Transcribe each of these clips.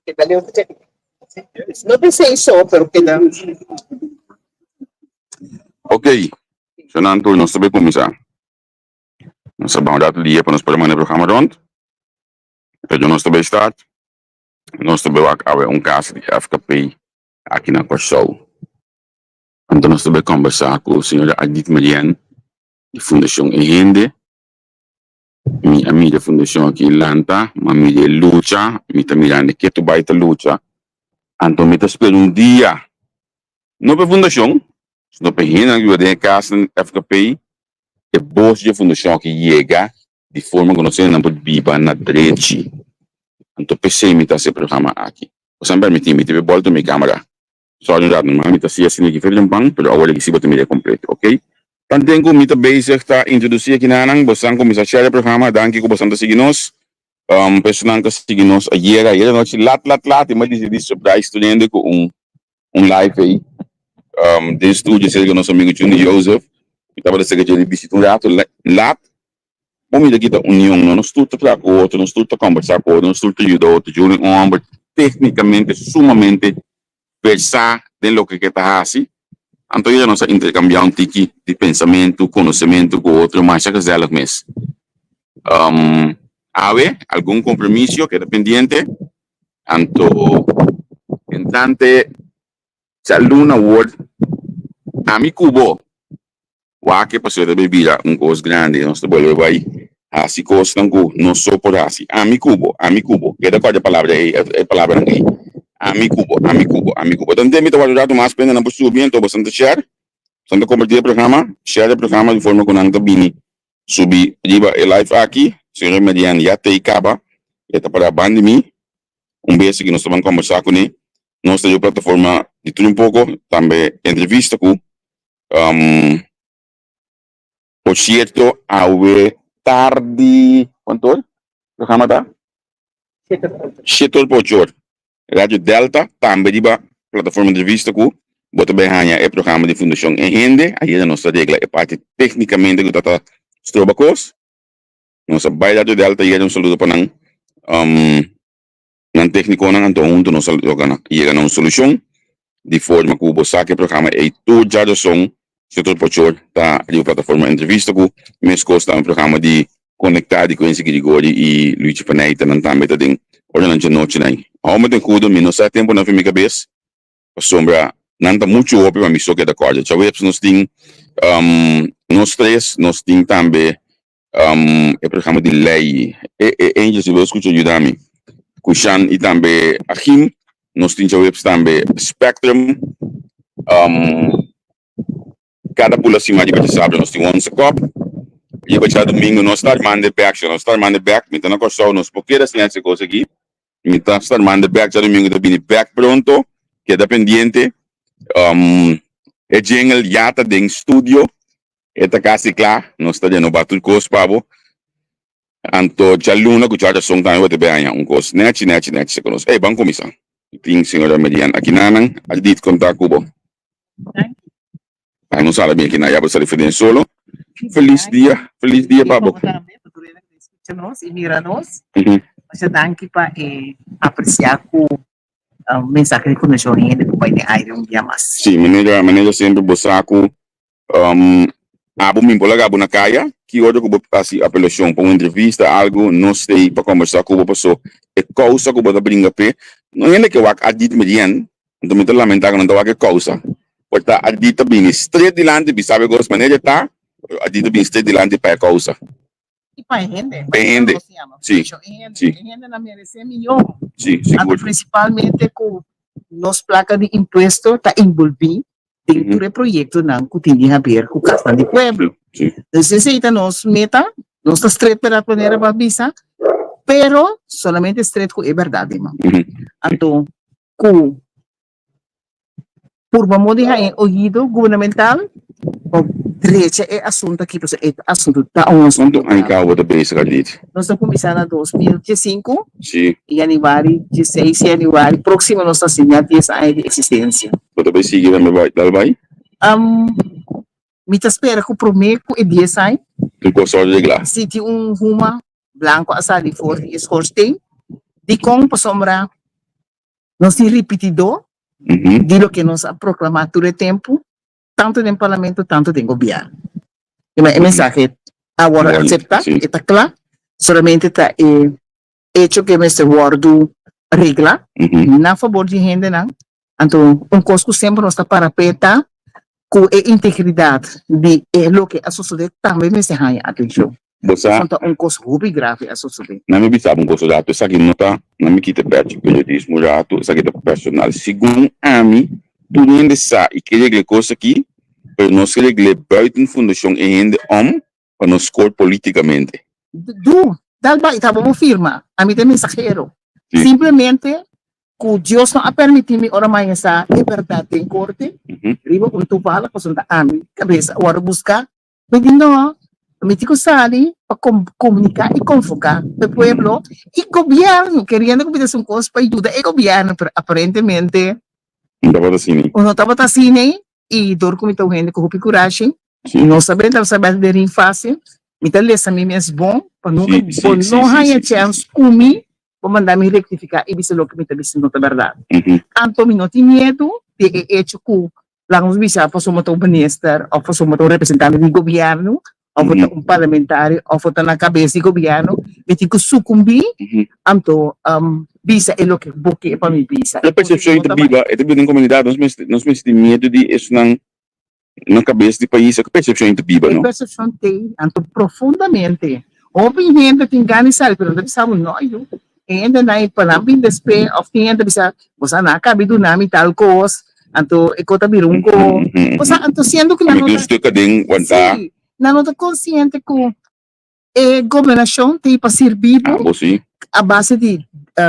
que valeu não pensei só, pero que não. Ok, senang tu nós também começar. Nós sabemos dat dia para nós permanecer no programa rond. Então nós também start. Nós também vai haver caso de FKP aqui na Corsol. Então nós também conversar com o senhor Adit Marian, de Fundação Ehende. A minha fundação aqui em Lanta, a minha luta, a minha que tu vai ter luta. Então me espero dia. Não é fundação, não é hina que vai casa FKP. É boa de fundação que chega de forma que nós não podemos viver na direita. Então pensei me esse programa aqui. Você me permite me ter volta minha câmera. Só ajudar no me assim assim que fez um pão, pero agora que se botar media completo, ok? Então tenho me basic tá introduzir aqui na nang, você começar a share o programa, danke ko bastante seguir nós. Personal que seguir nós ayer noite lat, e mais de surprise estudando com live aí. De estúdio sei que nosso amigo Juni Joseph, estava da secretaria de visita lat. Vamos aqui da união, nós estamos para o outro, nós estamos conversar com o outro, nós estamos ajudar o outro, Juni homem tecnicamente sumamente versar de lo que está assim. Então, nós intercambiar tiki de pensamento, conhecimento com o outro, mas já que é algo mais. Ave, algum compromisso que é pendiente? Então, se aluna word, a mi cubo, o que passou da bebida, coisa grande, nós trabalhamos vai, assim, coisa não só por assim, a mi cubo, que é da qual a palavra é palavra aqui. A mi cubo. Então, tem que ajudar mais pena na postura bem, então bastante share. Bastante compartilhar o programa, share o programa de forma que não também subir o live aqui. Senhor Mediano já tem acaba. Está para a banda de mim. Beijo que nós vamos conversar com ele. Nós temos a plataforma de tudo pouco. Também entrevista com por certo, ao tarde. Quanto? O programa está? 7 Rádio Delta, também de plataforma de entrevista com bota bem é programa de Fundação Ehende, aí a nossa regra é parte tecnicamente que está estrobacos. Nossa bairro Rádio Delta e um saludo para não técnico não então nós saludo para chega na solução de forma que o bossa que programa é tudo já do som setor por tá ali a plataforma de entrevista com mês costa um programa de conectado com esse Grigori e Luigi Paneita não também tá tem olha na noite nem ao tem cuido menos tempo na minha cabeça a sombra não tá muito óbvio mas só que da coisa já vemos nós tem nós três nós tem também é programa de lei Angels eu escuto ajudar-me Kushan e também Achim nós tem já vemos também Spectrum cada pula cima de sábado nós tem Once Cop e vai ser domingo nós estar mandando back então na corção nós porque das essa coisa aqui então estar mandando back já domingo também back pronto que é pendiente é jingle já está em estúdio está quase claro nós está no batul cos pavo então já luna que já som também vai ter bem cos net se conosco vamos começar tem senhora Mediana aqui nanang aldit contar cubo aí não sabe bem aqui na já você referência solo feliz dia pavo Nós e mira-nos, mas danke para apreciar o mensagem de conexão e de companhia aérea dia mais. Sim, maneira sempre bosaco abo me bola gabo na caia que hoje eu vou assim apelação para uma entrevista algo não sei para conversar com o pessoa é causa que eu vou brincar pé não é que eu acredito median então me lamentar que não dá que causa porque acredita bem straight dilante bi sabe gos maneira tá acredita bem straight dilante para causa e para rende sim rende na merece milhão sim principalmente com nos placas de imposto tá envolvido dentro do projeto não que tem a ver com o Casa de Pueblo necessita nos meta nós está straight para poner a visa pero solamente straight com é verdade então com por vamos dizer ouvido governamental direita é assunto aqui é assunto tá assunto em cabo da base acredito nós estamos começando em 2015 sim e janeiro 16 de janeiro próximo nós estamos assinando 10 anos de existência pode bem seguir vai me espera que o primeiro é 10 anos tu começou a reglar se tem ruma branco assado de forte escorte de com para sombra Não se repetido Uhum. de lo que nos ha proclamado todo el tiempo, tanto no parlamento, tanto no gobierno. E o mensaje agora Bueno, acepta, sí. está claro, solamente está hecho que este guardo regla, Uhum. na favor de gente, não. Então, costo sempre nos está para peta com a integridade de lo que a sociedade também me se ganha atenção. Bosa, Então, costo muito grave a sociedade. na minha visão, um gosto dato, essa aqui não tá, na minha quita perto, periodismo dato, essa aqui tá profissional. Segundo a mim, tu não ainda sabe, e que regle coisa aqui, pero nós que regle buiten fundação e ainda para nos escolher politicamente. Dalba estava uma firma, a mim tem mensagero. Sim. Simplesmente, que Deus não a permitir-me ora mais essa liberdade em corte, Uhum. riba com tu fala, com a minha cabeça, agora buscar, mas não, me digo sali para comunicar e convocar o povo e governo, querendo que me coisa para ajudar o governo, pero aparentemente, Não estava assim, né? não estava assim, né? E dor com muita gente com coragem, Sim. não sabendo de rir fácil, muita lessa a mim é bom, para nunca, Sim, não há sim. chance comigo, para mandar me rectificar e dizer o que me está dizendo a verdade. Uhum. Anto mi não tem medo de hecho que lá nos bisa para somos um ministro ou para somos um representante do governo ou para um parlamentário ou para na cabeça do governo me tem que sucumbir anto bisa é o que boque para mim bisa. A percepção é viva, é também em comunidade, nós temos medo de isso na cabeça do país, a percepção é viva, A não? percepção tem anto profundamente. Houve gente que engana sabe, pero não sabe nós. Ainda na panambi despe of ainda bisa você na cabe do nome tal coisa anto iko tabirung ko você anto sendo que Kami não gusto ka din, wanta. sim não tá consciente que a governação tem para servir Sim. a base de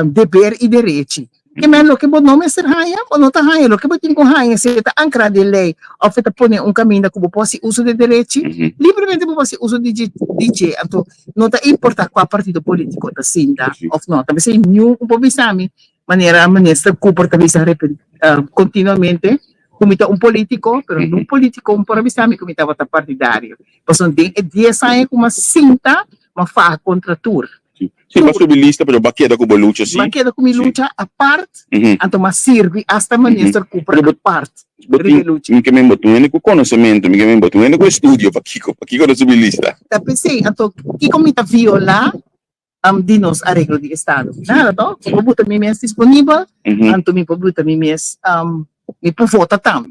dever e direito que mesmo que não me ser raia ou não tá raia lo que botin com raia se tá ancrado de lei ou feita pone caminho que pode uso de direito livremente pode uso de DJ anto não tá importa qual partido político tá sinta ou não também se new um pouco sabe maneira ministra comporta-se continuamente como político pero não político um pouco sabe como estava partidário então de 10 anos como cinta uma fa contra tour. Sim, mas sobre lista, pero baqueda com luta, sim. Baqueda com luta a parte, então mas serve hasta ministro cooper a parte. Me que me botou com conhecimento, me que me botou com estudo, para que não sobre lista. Tá pensei, então que como está violar dinos arreglo de estado. Nada, to? Como buta mi mes disponível, então me buta mi mes me vota tam.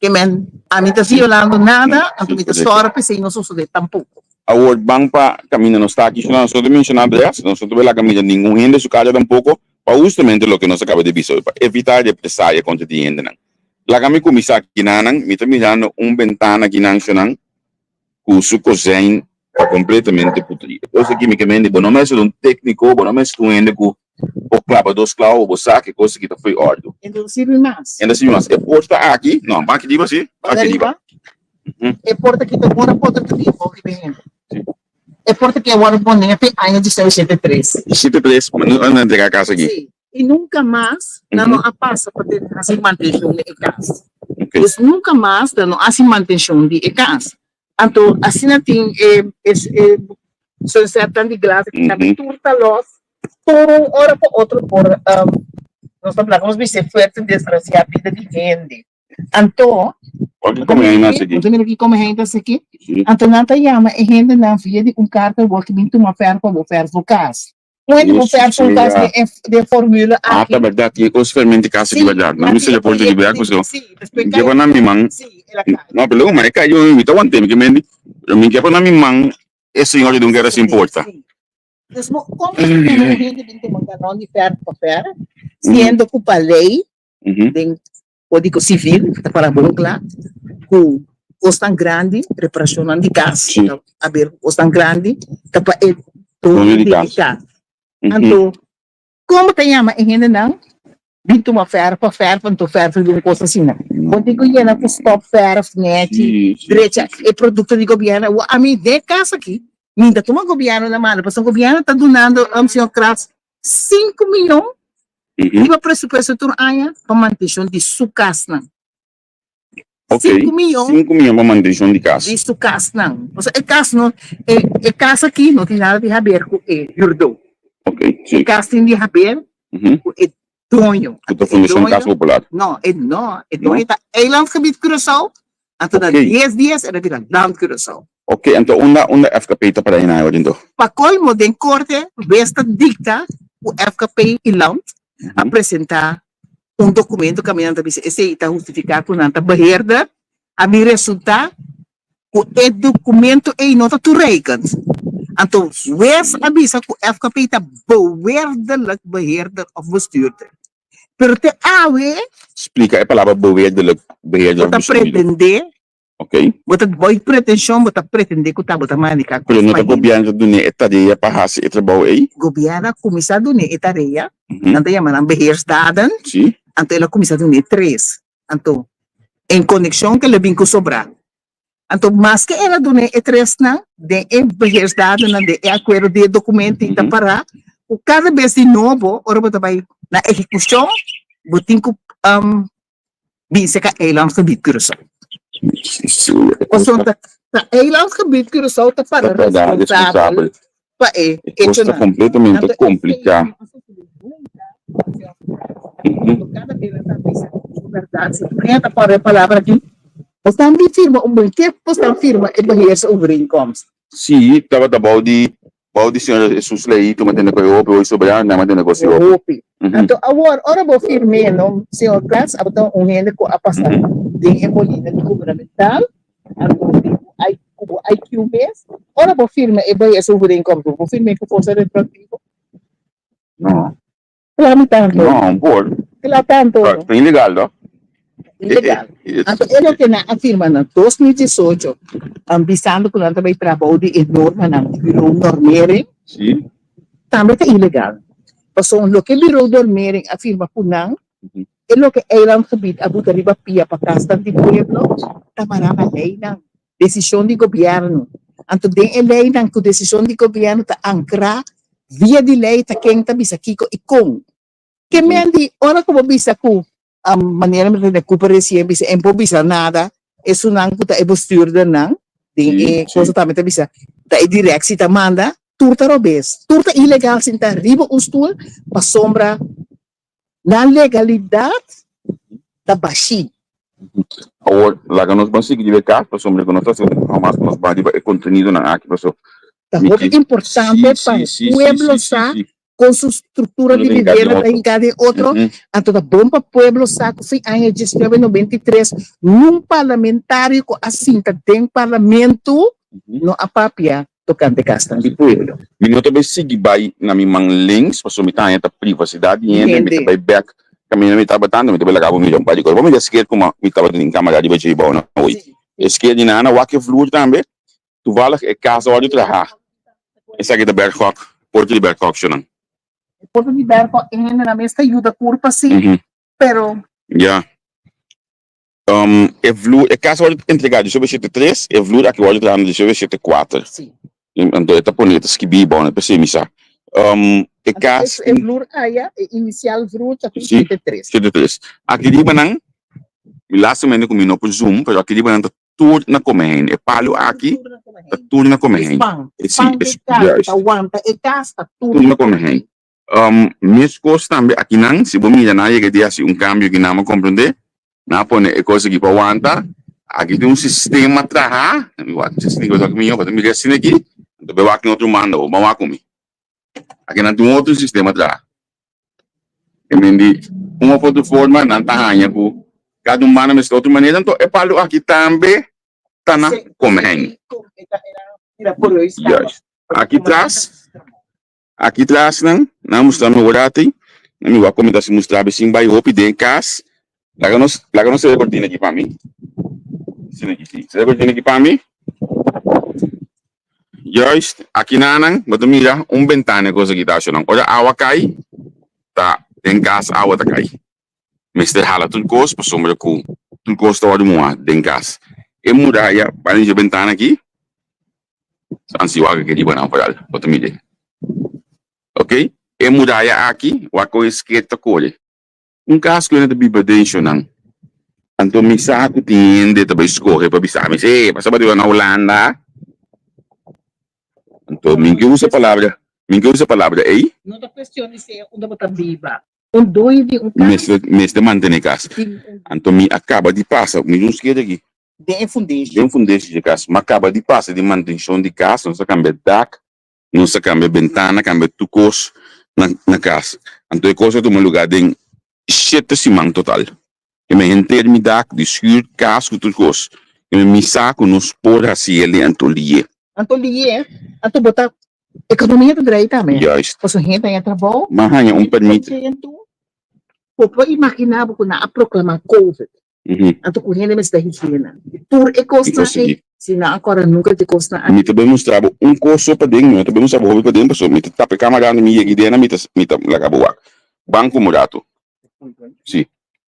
Que men a mim tá violando nada, então me tá só pensei não sou de tampouco. A World Bank pa camina no está aqui, nosotros mencionamos eso, nosotros la camina ningún gente su casa tampoco, para justamente lo que nos acaba de decir, para evitar represalia contra ti gente. La camina comisa aquí nanan, me está mirando ventana aquí nanan, con su cozinha completamente putrida. Entonces aquí me quemé, bueno, no es un técnico, bueno, no es un gente que o clava dos clavos, o saque, coisa que tá foi ordo. Então sirve mais. Ainda assim, mas é porta aqui, não, aqui diba assim, aqui diba. É porta que tem uma porta que tem pouco bem. É porta que agora põe até ano de 63. 63, não entregar a casa aqui. Sim. E nunca mais não passa para ter essa manutenção de casa. Okay. Mas nunca mais não há manutenção de casa. Então, assim tem certa de glace que também turta los por hora por outro por nós falamos de ser forte desgraçada a vida de gente. Então, como é isso aqui? Então, aqui como é isso aqui? Então, não tem ama é gente na via de carta o que me toma ferro para o ferro casa. Não é de ferro para casa de fórmula aqui. Tá verdade, que os fermentos casa de verdade. Não me seja por de liberar com isso. Que para na minha mão. Não, pelo menos que eu me tô antem que me que para na minha mão esse senhor de não quer se importa. Como a gente tem que mandar de ferro para ferro, sendo que a lei Código Civil, para burlar, com os tão grande, reparação de gás, a ver, os tão grande, para todo de gás. Então, como tem a ainda não, vinto uma ferro para ferro, quanto ferro de uma coisa assim, não. Código ia com stop ferro, net, direita, é produto de governo, a mim de casa aqui, ainda toma governo na mão, porque o governo está donando a senhor Kras 5 milhões. E o presupuesto do ano para manutenção de sua casa. 5 milhões para manutenção de casa. De sua casa. A casa não, a casa aqui não tem nada de haver com o jordão. A casa tem de haver Donho. Puto Fundação Donho. Casa Popular. No, Donho tá eilandgebied Curaçao. Anto na Okay. 10 dias era vira land Curaçao. Ok, então onda FKP tá para aí então. Pa colmo den corte, resta dicta o FKP e land apresentar documento caminhando bisa esse está justificar com nanta beheerder a mi resulta o documento e nota tu rekens. Então, wes abisa ku FKP ta beheerder of bestuurder. Pero te awe, Explica a palavra beheerder bota pretender, Ok. bota boy pretensão, bota pretender que tá bota manica. Pero não tá copiando do ne etaria para hasi e trabalho aí. Gobiana comisado ne etareia, nanti yaman ang beheersdaden, Sim. anto ela comisado ne 3. Anto, em conexão que lebing ko sobra. Anto, mas que ela do ne 3 na, de beheersdaden na de acordo de documento ita para, o cada vez de novo, ora bota bay na execução, botin ko bisa ka eilandsgebied Curaçao. Portanto, tá eilandsgebied Curaçao tá para responsável pa Costa completamente complicado. Cada vez essa bisa verdade, se tu para a palavra aqui, você também firma que você firma e beheers over incomes. Sim, estava da balde senhor Jesus lei, tu mantendo com o hoje sobre a não mantendo negócio. Então, agora, ora vou firme, não, senhor Class, então, gente com a passar de emolina governamental, IQ base, ora vou firme e beheers over income, vou firme com força retroativa. Não. Claro, tanto. Não, por. Claro, tanto. Tá ilegal, não? Ilegal. Então, ele que na afirma na 2018, ambisando com também trabalho de norma na Bureau Normering, Sim. também é ilegal. Passou lo que Bureau Normering afirma por não, é lo que eilandgebied abu riba pia para casa de pueblo, tamarama lei na decisão de governo. Então, den lei na que decisão de governo tá ancra via de lei tá quem tá bisa kiko ikong. Que mendi ora como bisa ku maneira de recuperar bisa empo bisa nada é sunang ku tá é bestuurder nang ding coisa também tá bisa tá é directie tá manda turta robes turta ilegal sinta riba ustul pa sombra na legalidade da baixi. Agora, lá que nós vamos seguir de cá, para sombra que nós estamos mais nós vamos ver contenido na aqui, pessoal. Tá muito importante para o pueblo sa com sua estrutura de vivienda em cada outro. Então, da bom para o pueblo sa que foi em 1993 num parlamentário que assim tá tem parlamento no apapia tocante castan de pueblo. Minha também seguir vai na minha links, para sombra tá privacidade e ainda vai back kami na mitaba tanto mitaba lagabo milhão para digo vamos esquecer como mitaba din câmera de baixo bom não oi esquecer de nada o que flui também tu vale é casa onde trabalhar essa aqui da Bergkok Porto de Bergkok chama Porto de Bergkok ainda na mesa ajuda curva sim pero já é flui é casa onde entregar de sobre 3 é flui aqui onde trabalhar de sobre 4 sim então é taponeta que bi bom para ser missa e caso é flor aya inicial flor tapi 73 aqui di banang last semana com mino por zoom pero aqui di banang tudo na comehen e palo aqui tudo na comehen sim aguanta e casta tudo na comehen minhas coisas também aqui não se bom mira na que dia assim cambio que não me compreender na pone e coisa que para aguanta aqui tem sistema traha eu acho que se liga com mim para me assim aqui então eu aqui outro manda ou mau comigo aqui não tem outro sistema atrás. E mendi uma outra forma não tá hanya ku cada mana mas outra maneira então é para aqui também tá na comem. Aqui atrás não mostramos o orate, não vai comentar se mostrar bem vai hope de cas. Lá que nós se cortina aqui para mim. Se cortina aqui para mim. Juist, aqui nanang, mas mira, ventana coisa que tá achando. Olha, água cai, tá, tem gás, água tá cai. Mister hala tudo coisa, para sombra com tudo coisa tá moa, tem gás. E muralha, para a ventana aqui, ansi waga que diba não para para mira. Ok? E muralha aqui, o coisa esquerda colhe. Caso que ainda biba deixo não. Então me saco tende, também escorre para bisar, mas passa para na Holanda. Então, minha usa a palavra, ei? Não da questão de ser onde botar viva. dois de mês de manter casa. Então, me acaba de passar, me não esquece aqui. de fundation. Tem fundência de casa, mas acaba de passar de manutenção de casa, não se cambia DAC, não se cambia ventana, cambia tucos na casa. Então, é coisa de um lugar de 7 cimang total. E me inteiro me DAC, de schuur, casa, tudo coisa. E me saco nos por assim ele antolier. Antolier, anto botar economia do direito também. Juist. Posso gente aí trabalho. Maar hanya permite. Pode imaginar que na proclamar COVID. Anto com gente mas da higiene. Por ecosta aí, se não agora nunca te costa. Me também mostrava curso para dentro, me também mostrava hobby para dentro, pessoal. Me tapa câmera na minha ideia, me lagabo wak. Banco Murato. Sim.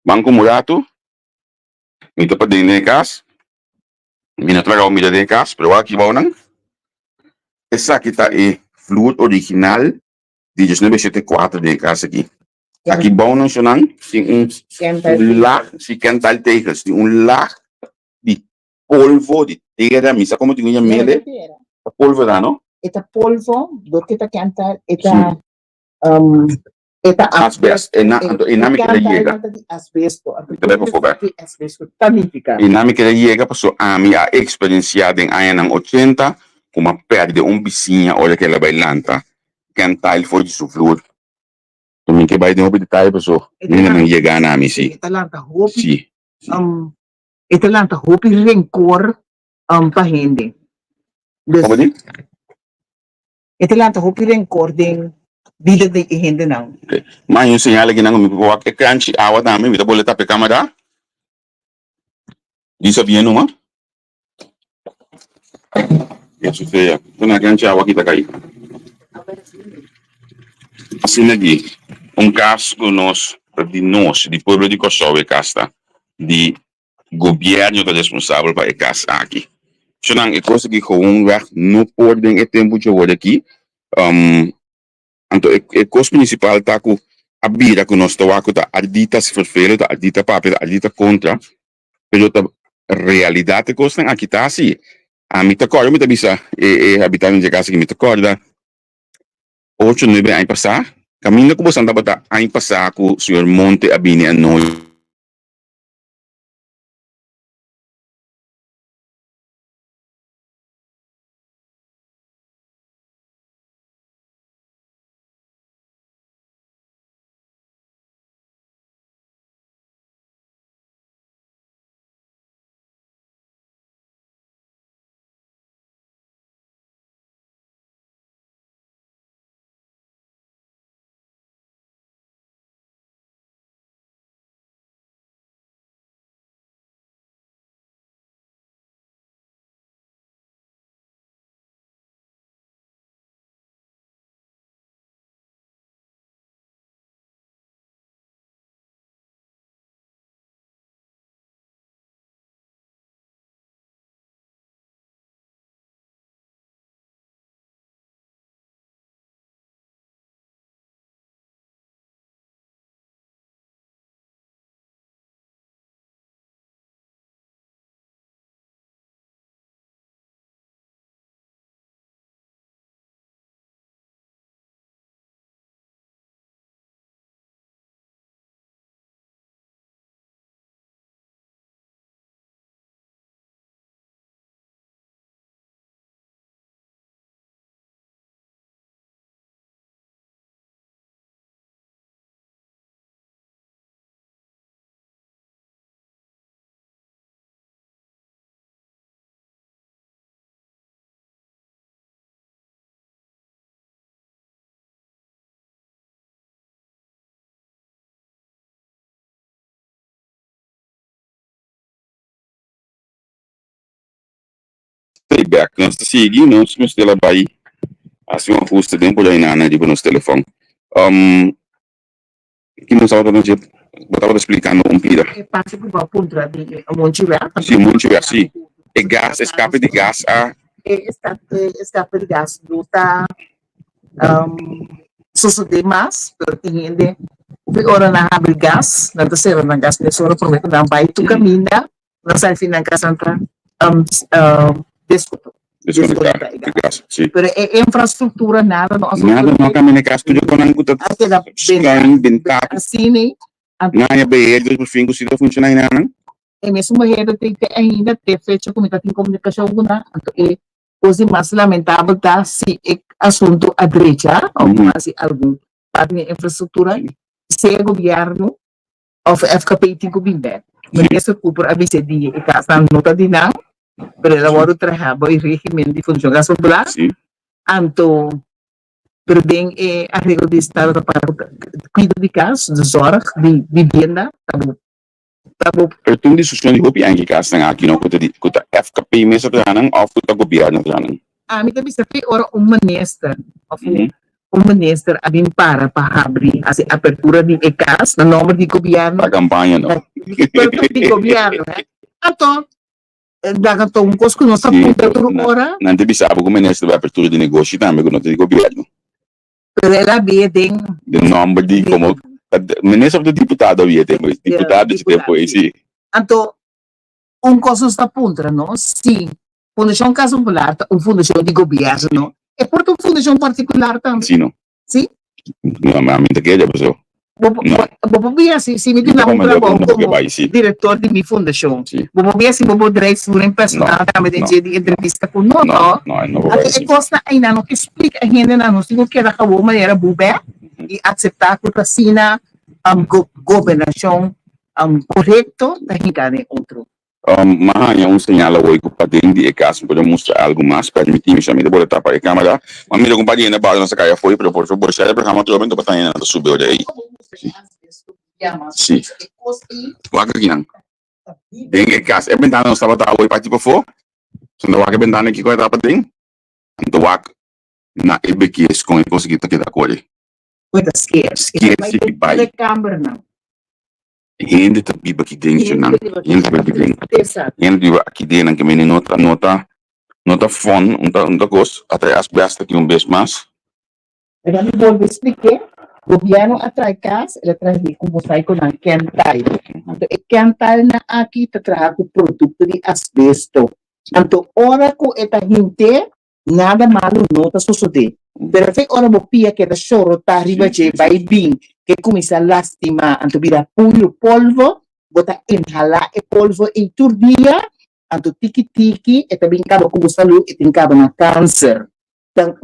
Banco Murato. Me tapa dentro de casa. Me não traga o mídia de casa, pero aqui vão não. Essa aqui tá é fluid original de 1974 de casa aqui. Aqui bom não se não, tem laag, se cantal tegels, tem laag de polvo, de terra, misa como tem uma mele, polvo lá, não? Eta polvo, do que tá cantar, eta asbesto, e na me queda chega. Asbesto, Também por favor. asbesto, tamifica. E na me queda chega, passou a minha experiência em anos 80, como perde vizinho, olha que ela bailanta, cantar foi de suflur. Também que vai de um detalhe, pessoal. Não me chega na mim, sim. Italanta hopi. Sim. Italanta hopi rencor pa hindi. Como diz? Italanta hopi rencor din vida de hindi não. Mas yung senyala ginang umipuwak e crunchy awat namin, kita boleh tape kamera. Di sabihin numa. Isso feia. Ito na crunchy awat kita kayo. Assim lagi, caso de pueblo de Kosovo, casta, de governo que é responsável para a casa aqui. So nang coisa que gewoonweg no podem tempo de hoje aqui, então a coisa principal tá com a vida que nós estamos aqui, a dita se vervelho, a dita papel, a dita contra, pero a realidade que nós aqui tá assim. A mim tá corda, me tá bisa, habitante de casa que me tá corda. 8, 9 anos passar, caminho que você andava tá anos passar com o senhor Monte Abini a nós. Playback, nós seguimos, nós temos aí assim uma fusta dentro da inana de nosso telefone. Que nós estava explicando pira. Passa por uma ponta de Montevideo. Sim, Montevideo, sim. E gás, escape de gás a escape de gás do tá suceder mais, porque ainda ora na abre gás, na terceira na gás, nessa hora promete dar vai tu caminha, na sai fim na casa entra desculpa. Desconectar de gas, sí. Pero infraestructura, nada, no. Nada, no kami nakastudio ko ng kutat. Aquela Scan, bintak. assim, né? Naya BL, por fim, gusto funcionar na. É mesmo uma rede tem que ainda ter feito como está em comunicação com a então coisa mais lamentável tá se é assunto à direita ou se algum parte da infraestrutura se é governo ou FKP tem que vir mas essa culpa a vezes de e casa não está de não pero ela vai trabalhar e regime de função gas popular então pero bem a regra de estado para cuidar de casa de zorg de vivenda Er toen discussie die op je eigen kast en aki no kuta FKP mesa tranang of kuta gobyerno tranang. Mi tabi sa ora minister of minister abin para abrir as apertura de ECAS na nome de governo. A campanha no. De governo. Então, daga to un cosco non sa punto ora. Non devi sapere come ministro di apertura di negozi também con di governo. Pero ela vede de nome de como ministro do deputado havia tempo deputado de tempo esse então um coisa está punta não sim fundação Casa Popular uma fundação de governo é por uma fundação particular também sim não sim não mas a minha que é pessoal vou ver se me dá como diretor de minha fundação vou ver se vou direito sobre um personal também de entrevista com não é coisa ainda não explica ainda não se que era uma maneira boa e aceitar que a vacina governação correto da gente outro. Mas é sinal hoje que para dentro de casa pode mostrar algo mais permitir me chamar de boa etapa de câmera mas minha companhia na base nossa caia foi para por favor chegar para chamar tudo bem para estar na subir daí sim waka aqui não tem casa é bentana não estava tá hoje para tipo for se não waka bentana aqui coisa para dentro então waka na EBQs com conseguir tá aqui da cor Muito scarce. Que vai. Câmara não. Hindi tapi ba kiting não. Hindi ba kiting. Hindi ba kiting que me nota fone unta gos até as besta que vez mais. Eu me vou explicar. O governo atrai casa, ele traz de como sai com a Kentai. Então, Kentai na aqui tá traz o produto de asbesto. Então, ora com esta gente nada malo não tá suceder. Pero fe ora bo pia que da choro ta arriba che vai bin que comienza a lastimar anto vira puro polvo bota inhalar e polvo e turdia anto tiki e também cabo como saúde e tem cabo na câncer então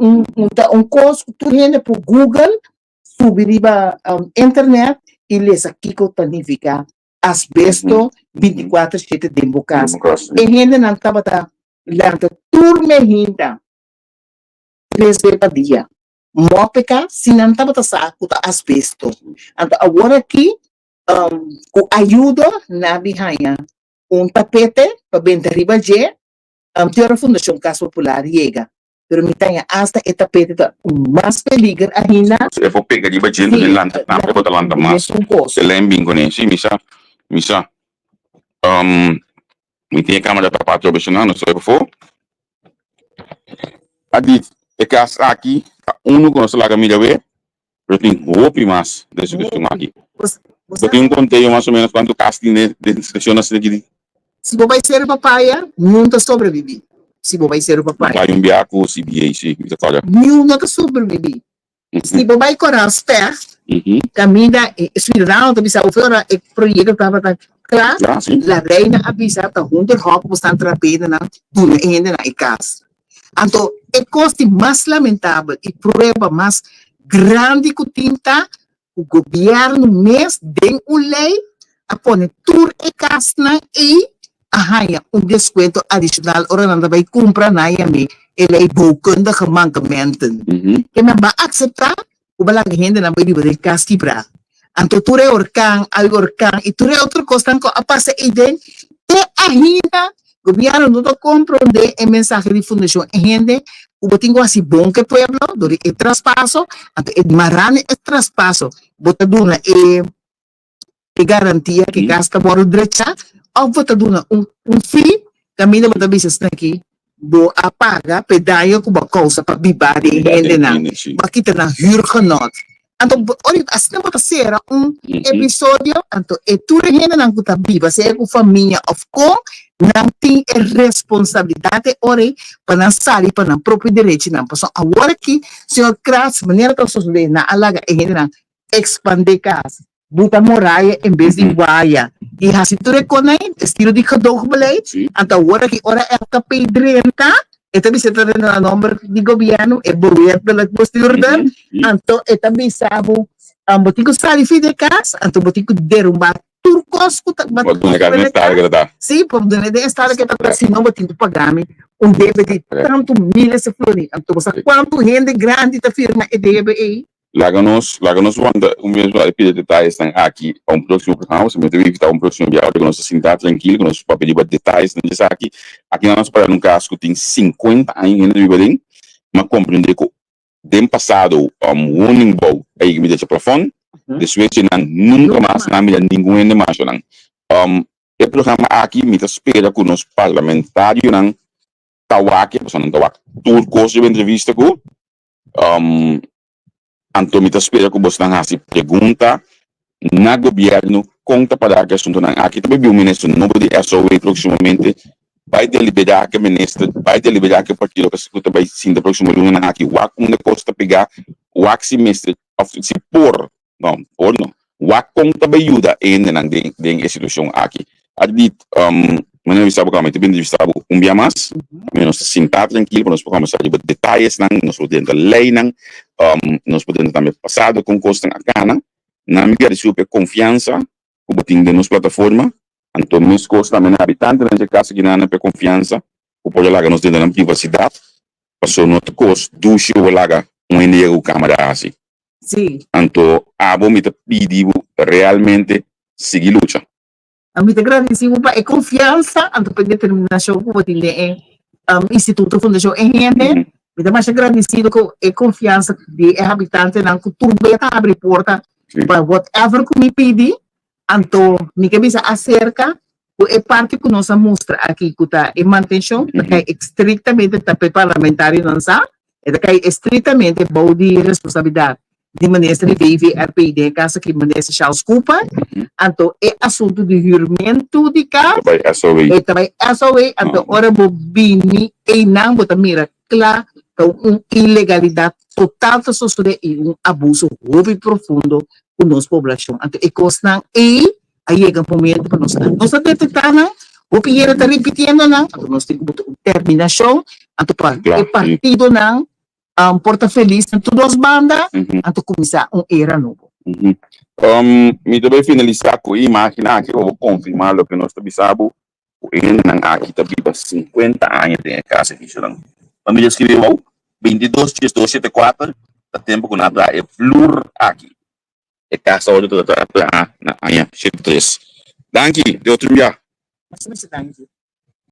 coisa tu rende por Google subiriba internet e lesa kiko tanifica asbesto 24/7 dentro casa e rende não tava ta lanta turme hinda 3 vezes por dia. Mópica, se não estava saco da asbesto. Então, agora aqui, com ajuda na bihanha, tapete para bem arriba de, tem a Fundação Casa Popular chega. Pero me tem hasta e tapete da mais perigo ainda. Se for pegar de bagendo de lanta, na pega lanta mais. Se lembem com isso, misa. Me tem câmera para patro profissional, não sei o que for. Adit é que aqui, com a sua família vê, eu tenho roupa mais desse que estou aqui. Eu tenho contei mais ou menos quanto casting de inscrição aqui. Se você vai ser papaya, nunca sobrevive. Se você vai ser papaya. Vai biaco, CBA, sim, isso olha. Nunca sobrevive. Se você vai correr as pernas, caminha, cidadão, também sabe, o projeto estava claro, a reina avisa, está junto ao rock, você está atrapalhando na duna ainda na casa. Então, é coisa mais lamentável e prova mais grande que tinta o governo mesmo tem uma lei a pôr tudo em casa e arranha desconto adicional ora não vai comprar na IAME ele é bocando de mancamento que não vai aceitar o balang gente não vai dividir casa quebrar então tudo é orcan algo orcan e tudo é outra coisa que a passa idem e ainda o governo não compreende a mensagem de fundação gente o botinho assim bom que pueblo do e traspasso e marane e traspasso bota duna e garantia que gasta bora direita ou bota duna fee caminho bota business aqui do apaga pedaio com uma coisa para bibar de gente na makita na huurgenot Anto, ori, as na matasera episódio, anto, e tu regina ng kuta viva, sa eko família of kong, nang ting e responsabilidade, ori, panansari, panang proprio direito, nang paso, agora que, senhor Kras, maneira que eu sou na alaga, e nang expande casa, buta moraia, em vez de guaia, e assim tu reconhece, estilo de cadogo beleid, anto, agora que, ora, é kapedrenta, ito bisa ito rin na number di gobyerno, e buwet na nagposturdan, anto, ito bisa mo, botico sali fide kas, anto botico derumba, turcos, Wag mo na ka na ta. sim, por donde de estar que tá assim, não botico pagame, deve de tanto milhas de flori, anto, sa quanto rende grande ta firma e deve e Láganos wanda, mesmo a pedir detalhes estão aqui, próximo programa, se me teve que estar próximo dia, que nós sentar tranquilo, que nós para pedir detalhes, não diz aqui nós para num caso que tem 50 anos ainda de bem, mas compreender que dem passado warning bow aí me deixa plafond, depois nunca mais na mídia ninguém ainda mais não. O programa aqui me espera que nós parlamentários não tawak, pessoal não tawak, turcos de entrevista com anto mita espera que você não se pergunta na governo conta para que assunto não aqui também o ministro não pode SOE proximamente vai deliberar que o ministro vai deliberar que o partido que escuta vai sim da próxima luna aqui o que custa pegar o que ministro se por não o conta vai ajuda ainda na de instituição aqui ali mas não sabe como é bem sabe dia mais nós sentar tranquilo nós podemos saber detalhes não nós podemos lei não nós podemos também passado com custo na cana na mídia de super confiança o botim de nossa plataforma então meus custos também habitante nesse caso que não é confiança o pode lá nós temos na privacidade passou no custo do show lá engenheiro câmera assim sim então a bom me pedir realmente seguir luta. a mim te agradecemos para a confiança, anto para determinação que você tem Instituto Fundação Engenheiro, me dá mais agradecido com a confiança de habitante na cultura abre porta para whatever que me pedi, anto me cabeça acerca é parte que nós mostra aqui que está em manutenção, que é estritamente tapete parlamentar não sabe, que é estritamente bom de responsabilidade de ministro de VVRPD, caso que ministro Charles Cooper, então é assunto de juramento de casa, e também SOE, então ora bobini e não bota mira claro, então ilegalidade total da sociedade e abuso muito profundo com nossa população, então é coisa e aí é um momento para nós detectar não, o Pinheiro está repetindo não, então nós temos terminação, então para o partido não porta feliz em todas as bandas, até começar era novo. Me também finalizar com a imagem que eu vou confirmar o que nós sabemos, o aqui está viva 50 anos de casa aqui, quando eu escrevi 22 dias 274, está tempo que nada é flor aqui, é casa onde toda na anha 3. Danke, de outro dia. Mas danke.